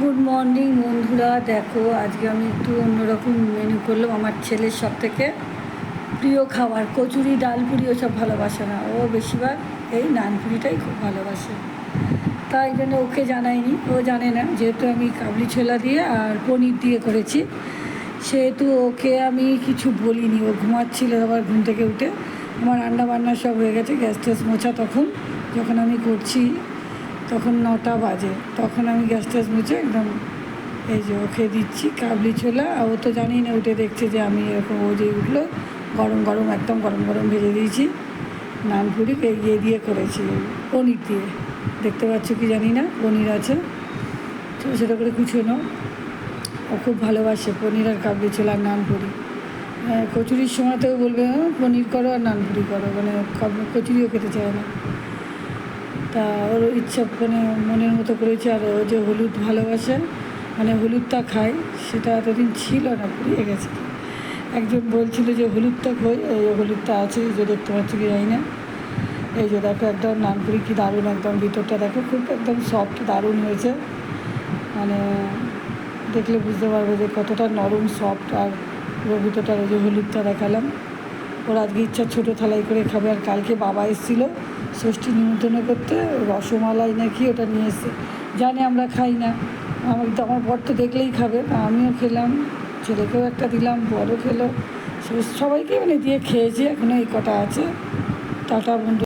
Good morning বন্ধুরা। দেখো আজকে আমি একটু অন্যরকম মেনু করলাম। আমার ছেলের সব থেকে প্রিয় খাবার কচুরি, ডালপুরি ওসব ভালোবাসে না, ও বেশিরভাগ এই নানপুরিটাই খুব ভালোবাসে। তাই জন্য ওকে জানাইনি, ও জানে না, যেহেতু আমি কাবলি ছোলা দিয়ে আর পনির দিয়ে করেছি সেহেতু ওকে আমি কিছু বলিনি। ও ঘুমাচ্ছিল, আবার ঘুম থেকে উঠে আমার রান্না বান্না সব হয়ে গেছে, গ্যাস ট্যাস মোছা। তখন যখন আমি করছি তখন 9টা বাজে, তখন আমি গ্যাস ট্যাস মুছে একদম এই যে ওকে দিচ্ছি কাবলি ছোলা। আর ও তো জানি না, উঠে দেখছে যে আমি এরকম, ও যে উঠলো গরম গরম একদম গরম গরম ভেজে দিয়েছি নানপুরি ইয়ে দিয়ে করেছি, পনির দিয়ে। দেখতে পাচ্ছ কি জানি না, পনির আছে, ছোটো ছোটো করে কুচোনো। ও খুব ভালোবাসে পনির আর কাবলি ছোলা আর নানপুরি। কচুরির সময়তেও বলবে পনির করো আর নানপুরি করো, মানে কচুরিও খেতে চায় না। তা ওর ইচ্ছা, মানে মনের মতো করেছে। আর ও যে হলুদ ভালোবাসে, মানে হলুদটা খায়, সেটা এতদিন ছিল না, পুড়িয়ে গেছে। একজন বলছিল যে হলুদটা কই, এই হলুদটা আছে, এই যে দেখতে পাচ্ছি কি জানি না। এই যে দেখো একদম নানপুরি কি দারুণ, একদম ভিতরটা দেখো খুব একদম সফট, দারুণ হয়েছে। মানে দেখলে বুঝতে পারবে যে কতটা নরম সফট। আর পুরো ভিতরটা ওই যে হলুদটা দেখালাম। ওর আজকে ইচ্ছা ছোটো থালাই করে খাবে। আর কালকে বাবা এসেছিল ষষ্ঠী নিমন্ত্রণ করতে, রসমালাই নাকি ওটা নিয়ে এসে, জানে আমরা খাই না। আমার বর তো দেখলেই খাবে, আমিও খেলাম, ছেলেকেও একটা দিলাম, বড়ও খেলো, সবাইকে মানে দিয়ে খেয়েছে। এখনও এই কটা আছে। টাটা বন্ধু।